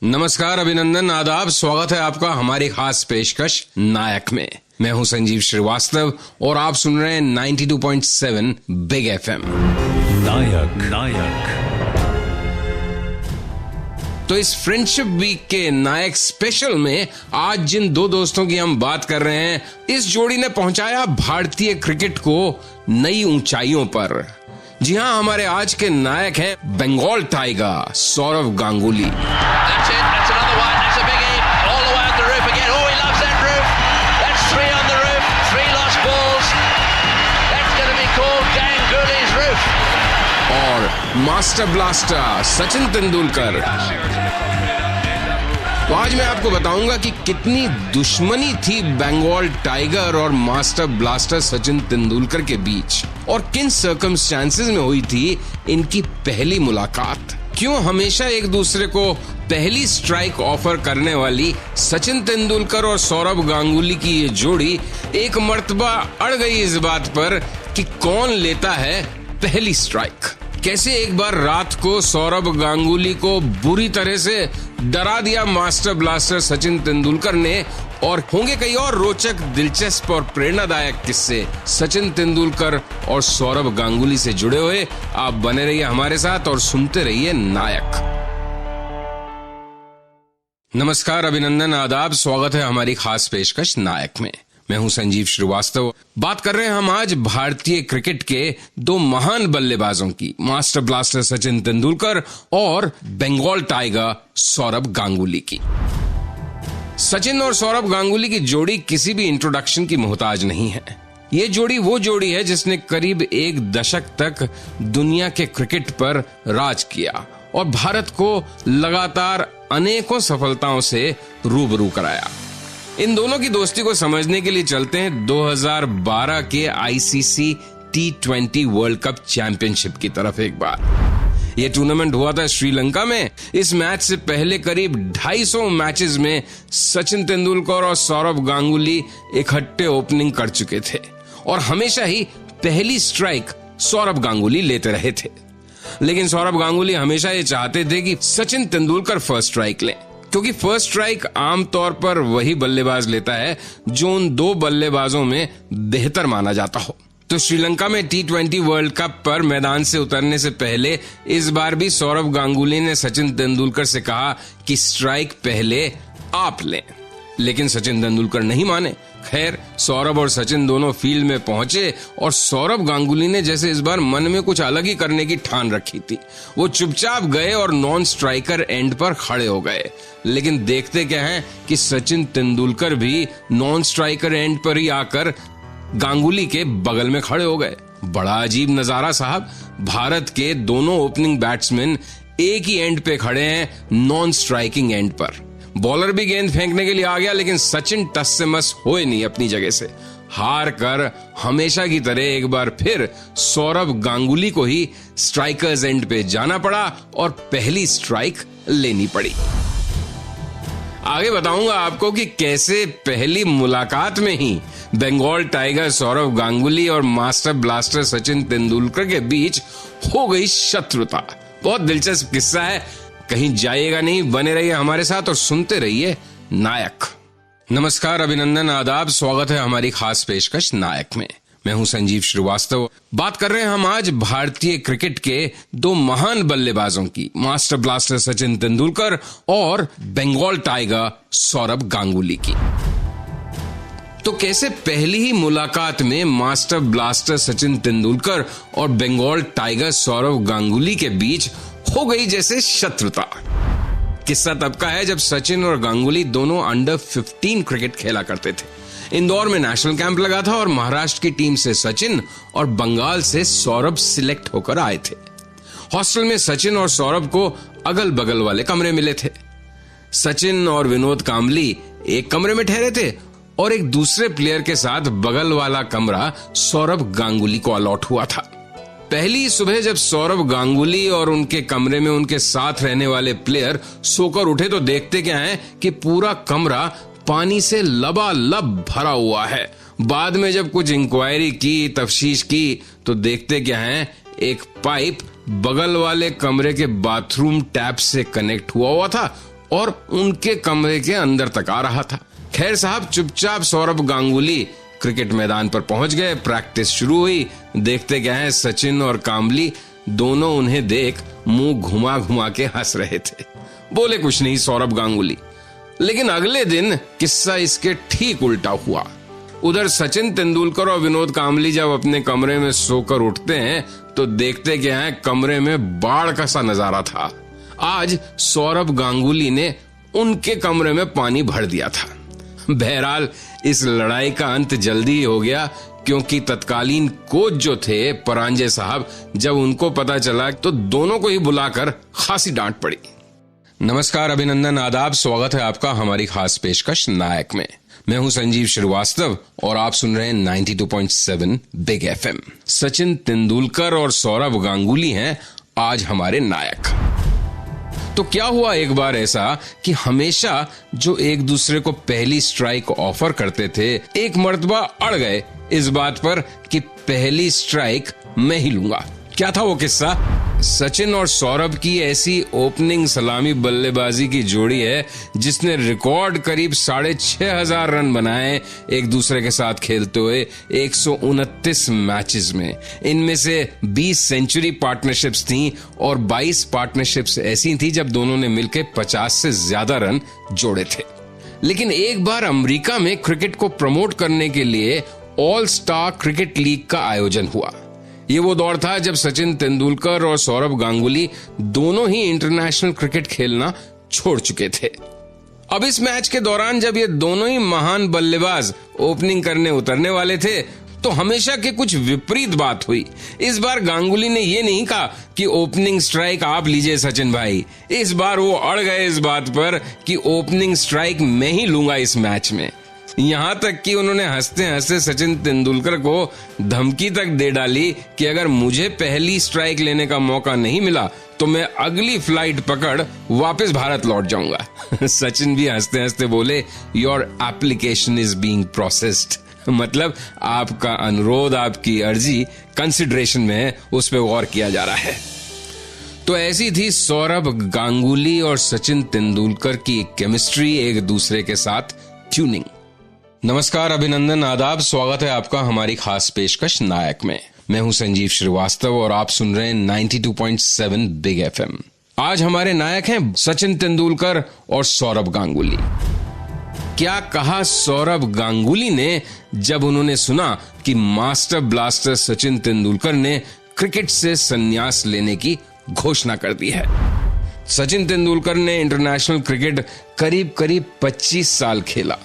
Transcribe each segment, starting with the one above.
नमस्कार, अभिनंदन, आदाब। स्वागत है आपका हमारी खास पेशकश नायक में। मैं हूं संजीव श्रीवास्तव और आप सुन रहे हैं 92.7 बिग एफएम। नायक। तो इस फ्रेंडशिप वीक के नायक स्पेशल में आज जिन दो दोस्तों की हम बात कर रहे हैं, इस जोड़ी ने पहुंचाया भारतीय क्रिकेट को नई ऊंचाइयों पर। जी हां, हमारे आज के नायक हैं बंगाल टाइगर सौरव गांगुली। और मास्टर ब्लास्टर सचिन तेंदुलकर। तो आज मैं आपको बताऊंगा कि कितनी दुश्मनी थी बंगाल टाइगर और मास्टर ब्लास्टर सचिन तेंदुलकर के बीच और किन सर्कमस्टेंसेस में हुई थी इनकी पहली मुलाकात। क्यों हमेशा एक दूसरे को पहली स्ट्राइक ऑफर करने वाली सचिन तेंदुलकर और सौरव गांगुली की ये जोड़ी एक मर्तबा अड़ गई इस बात पर कि कौन लेता है पहली स्ट्राइक। कैसे एक बार रात को सौरव गांगुली को बुरी तरह से डरा दिया मास्टर ब्लास्टर सचिन तेंदुलकर ने, और होंगे कई और रोचक, दिलचस्प और प्रेरणादायक किस्से सचिन तेंदुलकर और सौरव गांगुली से जुड़े हुए। आप बने रहिए हमारे साथ और सुनते रहिए नायक। नमस्कार, अभिनंदन, आदाब। स्वागत है हमारी खास पेशकश नायक में। मैं हूं संजीव श्रीवास्तव। बात कर रहे हैं हम आज भारतीय क्रिकेट के दो महान बल्लेबाजों की, मास्टर ब्लास्टर सचिन तेंदुलकर और बंगाल टाइगर सौरव गांगुली की। सचिन और सौरव गांगुली की जोड़ी किसी भी इंट्रोडक्शन की मोहताज नहीं है। ये जोड़ी वो जोड़ी है जिसने करीब एक दशक तक दुनिया के क्रिकेट पर राज किया और भारत को लगातार अनेकों सफलताओं से रूबरू कराया। इन दोनों की दोस्ती को समझने के लिए चलते हैं 2012 के ICC T20 world cup championship की तरफ एक बार। यह टूर्नामेंट हुआ था श्रीलंका में। इस मैच से पहले करीब 250 मैचेस में सचिन तेंदुलकर और सौरव गांगुली इकट्ठे ओपनिंग कर चुके थे और हमेशा ही पहली स्ट्राइक सौरव गांगुली लेते रहे थे। लेकिन सौरव गांगुली हमेशा ये चाहते थे कि सचिन तेंदुलकर फर्स्ट स्ट्राइक लें, क्योंकि फर्स्ट स्ट्राइक आमतौर पर वही बल्लेबाज लेता है जो उन दो बल्लेबाजों में बेहतर माना जाता हो। तो श्रीलंका में T20 वर्ल्ड कप पर मैदान से उतरने से पहले इस बार भी सौरव गांगुली ने सचिन तेंदुलकर से कहा कि स्ट्राइक पहले आप लें, लेकिन सचिन तेंदुलकर नहीं माने। खैर, सौरव और सचिन दोनों फील्ड में पहुंचे और सौरव गांगुली ने जैसे इस बार मन में कुछ अलग ही करने की ठान रखी थी। वो चुपचाप गए और नॉन स्ट्राइकर एंड पर खड़े हो गए। लेकिन देखते क्या है कि सचिन तेंदुलकर भी नॉन स्ट्राइकर एंड पर ही आकर गांगुली के बगल में खड़े हो गए। बड़ा अजीब नजारा साहब। भारत के दोनों ओपनिंग बैट्समैन एक ही एंड पे खड़े हैं, नॉन स्ट्राइकिंग एंड पर। बॉलर भी गेंद फेंकने के लिए आ गया, लेकिन सचिन टस से मस होए नहीं अपनी जगह से। हार कर हमेशा की तरह एक बार फिर सौरव गांगुली को ही स्ट्राइकर्स एंड पे जाना पड़ा और पहली स्ट्राइक लेनी पड़ी। आगे बताऊंगा आपको कि कैसे पहली मुलाकात में ही बंगाल टाइगर सौरव गांगुली और मास्टर ब्लास्टर सचिन तेंदुलकर के बीच हो गई शत्रुता। बहुत दिलचस्प किस्सा है, कहीं जाइएगा नहीं, बने रहिए हमारे साथ और सुनते रहिए नायक। नमस्कार, अभिनंदन, आदाब। स्वागत है हमारी खास पेशकश नायक में। मैं हूं संजीव श्रीवास्तव। बात कर रहे हैं हम आज भारतीय क्रिकेट के दो महान बल्लेबाजों की, मास्टर ब्लास्टर सचिन तेंदुलकर और बंगाल टाइगर सौरव गांगुली की। तो कैसे पहली ही मुलाकात में मास्टर ब्लास्टर सचिन तेंदुलकर और बंगाल टाइगर सौरव गांगुली के बीच हो गई जैसे शत्रुता। किस्सा तब का है जब सचिन और गांगुली दोनों अंडर 15 क्रिकेट खेला करते थे। इंदौर में नेशनल कैंप लगा था और महाराष्ट्र की टीम से सचिन और बंगाल से सौरभ सिलेक्ट होकर आए थे। हॉस्टल में सचिन और सौरभ को अगल बगल वाले कमरे मिले थे। सचिन और विनोद कांबली एक कमरे में ठहरे थे और एक दूसरे प्लेयर के साथ बगल वाला कमरा सौरभ गांगुली को अलॉट हुआ था। पहली सुबह जब सौरव गांगुली और उनके कमरे में उनके साथ रहने वाले प्लेयर सोकर उठे तो देखते क्या है कि पूरा कमरा पानी से लबालब भरा हुआ है। बाद में जब कुछ इंक्वायरी की, तफ्तीश की तो देखते क्या है, एक पाइप बगल वाले कमरे के बाथरूम टैप से कनेक्ट हुआ था और उनके कमरे के अंदर तक आ रहा था। खैर साहब, चुपचाप सौरभ गांगुली क्रिकेट मैदान पर पहुंच गए। प्रैक्टिस शुरू हुई। देखते क्या है, सचिन और कांबली दोनों उन्हें देख मुंह घुमा घुमा के हंस रहे थे। बोले कुछ नहीं सौरभ गांगुली। लेकिन अगले दिन किस्सा इसके ठीक उल्टा हुआ। उधर सचिन तेंदुलकर और विनोद कांबली जब अपने कमरे में सोकर उठते हैं तो देखते क्या है, कमरे में बाढ़ का सा नजारा था। आज सौरभ गांगुली ने उनके कमरे में पानी भर दिया था। बहरहाल इस लड़ाई का अंत जल्दी ही हो गया, क्योंकि तत्कालीन कोच जो थे परांजे साहब, जब उनको पता चला तो दोनों को ही बुलाकर खासी डांट पड़ी। नमस्कार, अभिनंदन, आदाब, स्वागत है आपका हमारी खास पेशकश नायक में। मैं हूं संजीव श्रीवास्तव और आप सुन रहे हैं 92.7 बिग एफएम। सचिन तेंदुलकर और सौरभ गांगुली हैं आज हमारे नायक। तो क्या हुआ एक बार ऐसा कि हमेशा जो एक दूसरे को पहली स्ट्राइक ऑफर करते थे, एक मर्तबा अड़ गए इस बात पर कि पहली स्ट्राइक मैं ही लूंगा। क्या था वो किस्सा? सचिन और सौरभ की ऐसी ओपनिंग सलामी बल्लेबाजी की जोड़ी है जिसने रिकॉर्ड करीब 6,500 रन बनाए एक दूसरे के साथ खेलते हुए 129 मैचेस में। इनमें से 20 सेंचुरी पार्टनरशिप्स थीं और 22 पार्टनरशिप्स ऐसी थी जब दोनों ने मिलकर 50 से ज्यादा रन जोड़े थे। लेकिन एक बार अमेरिका में क्रिकेट को प्रमोट करने के लिए ऑल स्टार क्रिकेट लीग का आयोजन हुआ। ये वो दौर था जब सचिन तेंदुलकर और सौरभ गांगुली दोनों ही इंटरनेशनल क्रिकेट खेलना छोड़ चुके थे। अब इस मैच के दौरान जब ये दोनों ही महान बल्लेबाज ओपनिंग करने उतरने वाले थे तो हमेशा के कुछ विपरीत बात हुई। इस बार गांगुली ने ये नहीं कहा कि ओपनिंग स्ट्राइक आप लीजिए सचिन भाई। इस बार वो अड़ गए इस बात पर कि ओपनिंग स्ट्राइक मैं ही लूंगा इस मैच में। यहां तक कि उन्होंने हंसते हंसते सचिन तेंदुलकर को धमकी तक दे डाली कि अगर मुझे पहली स्ट्राइक लेने का मौका नहीं मिला तो मैं अगली फ्लाइट पकड़ वापस भारत लौट जाऊंगा। सचिन भी हंसते हंसते बोले, your application is being processed. मतलब आपका अनुरोध, आपकी अर्जी कंसिडरेशन में है, उस पर गौर किया जा रहा है। तो ऐसी थी सौरभ गांगुली और सचिन तेंदुलकर की केमिस्ट्री, एक दूसरे के साथ ट्यूनिंग। नमस्कार, अभिनंदन, आदाब, स्वागत है आपका हमारी खास पेशकश नायक में। मैं हूं संजीव श्रीवास्तव और आप सुन रहे हैं 92.7 बिग एफएम। आज हमारे नायक हैं सचिन तेंदुलकर और सौरभ गांगुली। क्या कहा सौरभ गांगुली ने जब उन्होंने सुना कि मास्टर ब्लास्टर सचिन तेंदुलकर ने क्रिकेट से संन्यास लेने की घोषणा कर दी है। सचिन तेंदुलकर ने इंटरनेशनल क्रिकेट करीब 25 साल खेला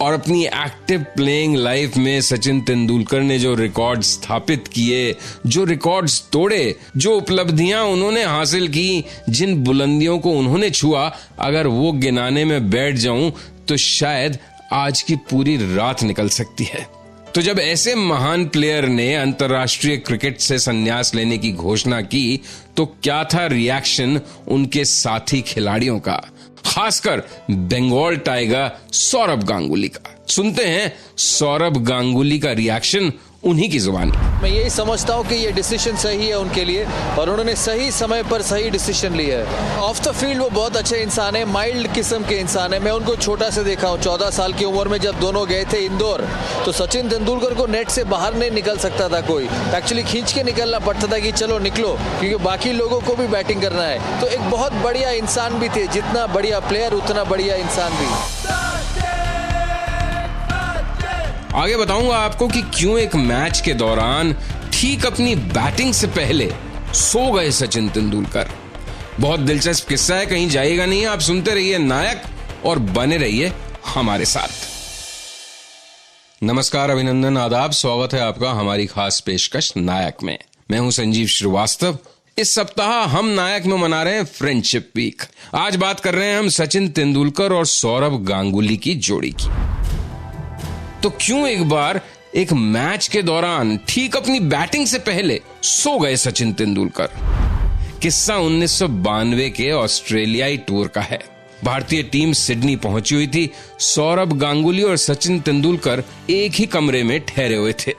और अपनी एक्टिव प्लेइंग लाइफ में सचिन तेंदुलकर ने जो रिकॉर्ड स्थापित किए, जो रिकॉर्ड्स तोड़े, जो उपलब्धियां उन्होंने हासिल की, जिन बुलंदियों को उन्होंने छुआ, अगर वो गिनाने में बैठ जाऊं तो शायद आज की पूरी रात निकल सकती है। तो जब ऐसे महान प्लेयर ने अंतर्राष्ट्रीय क्रिकेट से संन्यास लेने की घोषणा की तो क्या था रिएक्शन उनके साथी खिलाड़ियों का, खासकर बंगाल टाइगर सौरभ गांगुली का। सुनते हैं सौरभ गांगुली का रिएक्शन उन्हीं की जुबानी। मैं यही समझता हूँ कि ये डिसीजन सही है उनके लिए और उन्होंने सही समय पर सही डिसीजन लिया है। ऑफ द फील्ड वो बहुत अच्छे इंसान है, माइल्ड किस्म के इंसान है। मैं उनको छोटा से देखा हूँ। 14 साल की उम्र में जब दोनों गए थे इंदौर तो सचिन तेंदुलकर को नेट से बाहर नहीं निकल सकता था कोई, एक्चुअली खींच के निकलना पड़ता था कि चलो निकलो, क्योंकि बाकी लोगों को भी बैटिंग करना है। तो एक बहुत बढ़िया इंसान भी थे, जितना बढ़िया प्लेयर उतना बढ़िया इंसान भी। आगे बताऊंगा आपको कि क्यों एक मैच के दौरान ठीक अपनी बैटिंग से पहले सो गए सचिन तेंदुलकर। बहुत दिलचस्प किस्सा है, कहीं जाइएगा नहीं। आप सुनते रहिए नायक और बने रहिए हमारे साथ। नमस्कार, अभिनंदन, आदाब, स्वागत है आपका हमारी खास पेशकश नायक में। मैं हूं संजीव श्रीवास्तव। इस सप्ताह हम नायक में मना रहे हैं फ्रेंडशिप वीक। आज बात कर रहे हैं हम सचिन तेंदुलकर और सौरभ गांगुली की जोड़ी की। तो क्यों एक बार एक मैच के दौरान ठीक अपनी बैटिंग से पहले सो गए सचिन तेंदुलकर? किस्सा 1992 के ऑस्ट्रेलियाई टूर का है। भारतीय टीम सिडनी पहुंची हुई थी। सौरभ गांगुली और सचिन तेंदुलकर एक ही कमरे में ठहरे हुए थे।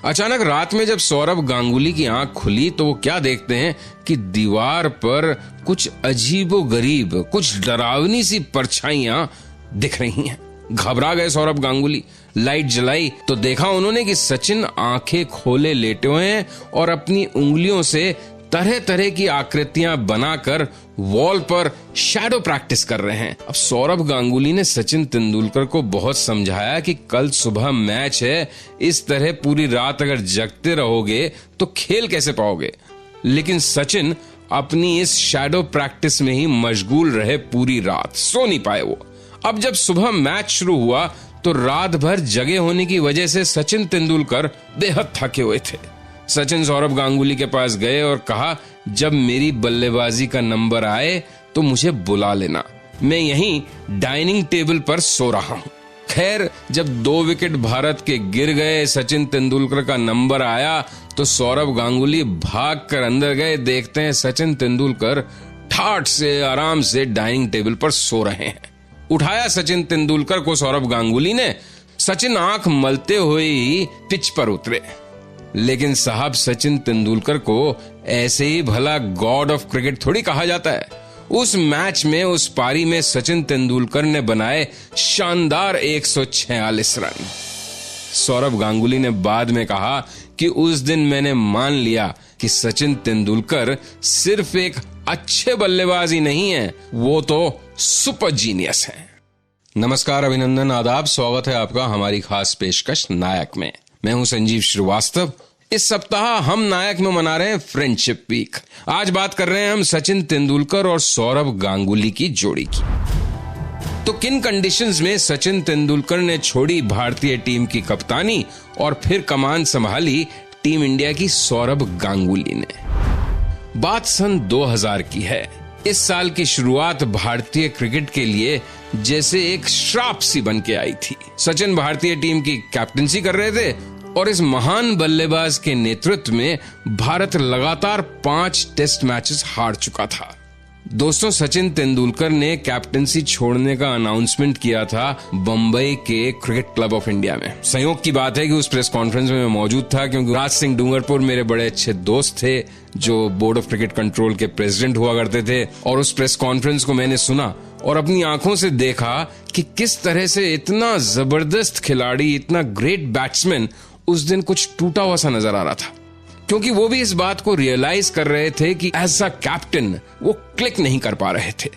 अचानक रात में जब सौरभ गांगुली की आंख खुली तो वो क्या देखते हैं कि दीवार पर कुछ अजीबोगरीब, कुछ डरावनी सी परछाइयां दिख रही हैं। घबरा गए सौरभ गांगुली। लाइट जलाई तो देखा उन्होंने कि सचिन आंखें खोले लेटे हुए हैं और अपनी उंगलियों से तरह तरह की आकृतियां बनाकर वॉल पर शैडो प्रैक्टिस कर रहे हैं। अब सौरभ गांगुली ने सचिन तेंदुलकर को बहुत समझाया कि कल सुबह मैच है, इस तरह पूरी रात अगर जगते रहोगे तो खेल कैसे पाओगे। लेकिन सचिन अपनी इस शैडो प्रैक्टिस में ही मशगूल रहे पूरी रात, सो नहीं पाए वो। अब जब सुबह मैच शुरू हुआ तो रात भर जगे होने की वजह से सचिन तेंदुलकर बेहद थके हुए थे। सचिन सौरभ गांगुली के पास गए और कहा, जब मेरी बल्लेबाजी का नंबर आए तो मुझे बुला लेना, मैं यहीं डाइनिंग टेबल पर सो रहा हूं। खैर, जब 2 विकेट भारत के गिर गए, सचिन तेंदुलकर का नंबर आया तो सौरभ गांगुली भाग कर अंदर गए। देखते हैं सचिन तेंदुलकर ठाठ से आराम से डाइनिंग टेबल पर सो रहे हैं। उठाया सचिन तेंदुलकर को सौरभ गांगुली ने। सचिन आंख मलते हुए ही पिच पर उतरे। लेकिन साहब, सचिन तेंदुलकर को ऐसे ही भला गॉड ऑफ क्रिकेट थोड़ी कहा जाता है। उस मैच में, उस पारी में सचिन तेंदुलकर ने बनाए शानदार 146 रन। सौरभ गांगुली ने बाद में कहा कि उस दिन मैंने मान लिया कि सचिन तेंदुलकर सिर्फ एक अच्छे बल्लेबाज ही नहीं है, वो तो सुपर जीनियस हैं। नमस्कार, अभिनंदन, आदाब, स्वागत है आपका हमारी खास पेशकश नायक में। मैं हूं संजीव श्रीवास्तव। इस सप्ताह हम नायक में मना रहे हैं फ्रेंडशिप वीक। आज बात कर रहे हैं हम सचिन तेंदुलकर और सौरभ गांगुली की जोड़ी की। तो किन कंडीशंस में सचिन तेंदुलकर ने छोड़ी भारतीय टीम की कप्तानी और फिर कमान संभाली टीम इंडिया की सौरभ गांगुली ने। बात सन 2000 की है। इस साल की शुरुआत भारतीय क्रिकेट के लिए जैसे एक श्राप सी बन के आई थी। सचिन भारतीय टीम की कैप्टनसी कर रहे थे और इस महान बल्लेबाज के नेतृत्व में भारत लगातार 5 टेस्ट मैचेस हार चुका था। दोस्तों, सचिन तेंदुलकर ने कैप्टनसी छोड़ने का अनाउंसमेंट किया था बंबई के क्रिकेट क्लब ऑफ इंडिया में। संयोग की बात है कि उस प्रेस कॉन्फ्रेंस में मैं मौजूद था, क्योंकि राज सिंह डूंगरपुर मेरे बड़े अच्छे दोस्त थे जो बोर्ड ऑफ क्रिकेट कंट्रोल के प्रेसिडेंट हुआ करते थे। और उस प्रेस कॉन्फ्रेंस को मैंने सुना और अपनी आंखों से देखा कि किस तरह से इतना जबरदस्त खिलाड़ी, इतना ग्रेट बैट्समैन उस दिन कुछ टूटा हुआ सा नजर आ रहा था। क्योंकि वो भी इस बात को रियलाइज कर रहे थे कि एज अ कैप्टन वो क्लिक नहीं कर पा रहे थे।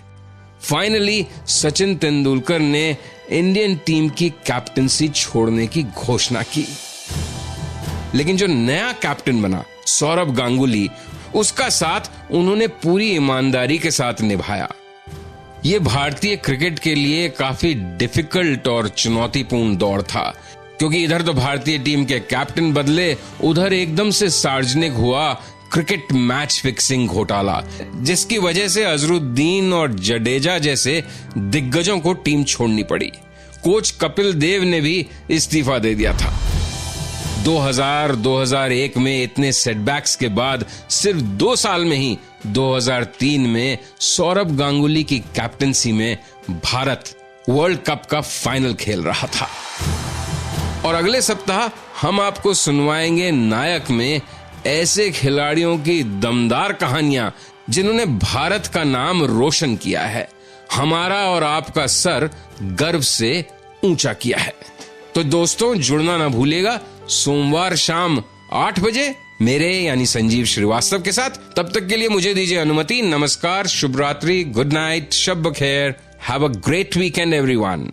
फाइनली सचिन तेंदुलकर ने इंडियन टीम की कैप्टनसी छोड़ने की घोषणा की। लेकिन जो नया कैप्टन बना सौरभ गांगुली, उसका साथ उन्होंने पूरी ईमानदारी के साथ निभाया। ये भारतीय क्रिकेट के लिए काफी डिफिकल्ट और चुनौतीपूर्ण दौर था, क्योंकि इधर तो भारतीय टीम के कैप्टन बदले, उधर एकदम से सार्वजनिक हुआ क्रिकेट मैच फिक्सिंग घोटाला, जिसकी वजह से अजरुद्दीन और जडेजा जैसे दिग्गजों को टीम छोड़नी पड़ी। कोच कपिल देव ने भी इस्तीफा दे दिया था। 2000-2001 में इतने सेटबैक्स के बाद सिर्फ 2 साल में ही 2003 में सौरभ गांगुली की कैप्टनसी में भारत वर्ल्ड कप का फाइनल खेल रहा था। और अगले सप्ताह हम आपको सुनवाएंगे नायक में ऐसे खिलाड़ियों की दमदार कहानियां जिन्होंने भारत का नाम रोशन किया है, हमारा और आपका सर गर्व से ऊंचा किया है। तो दोस्तों, जुड़ना ना भूलिएगा सोमवार शाम 8 बजे मेरे यानी संजीव श्रीवास्तव के साथ। तब तक के लिए मुझे दीजिए अनुमति। नमस्कार, शुभ रात्रि, गुड नाइट, शब बखैर, have a great weekend everyone.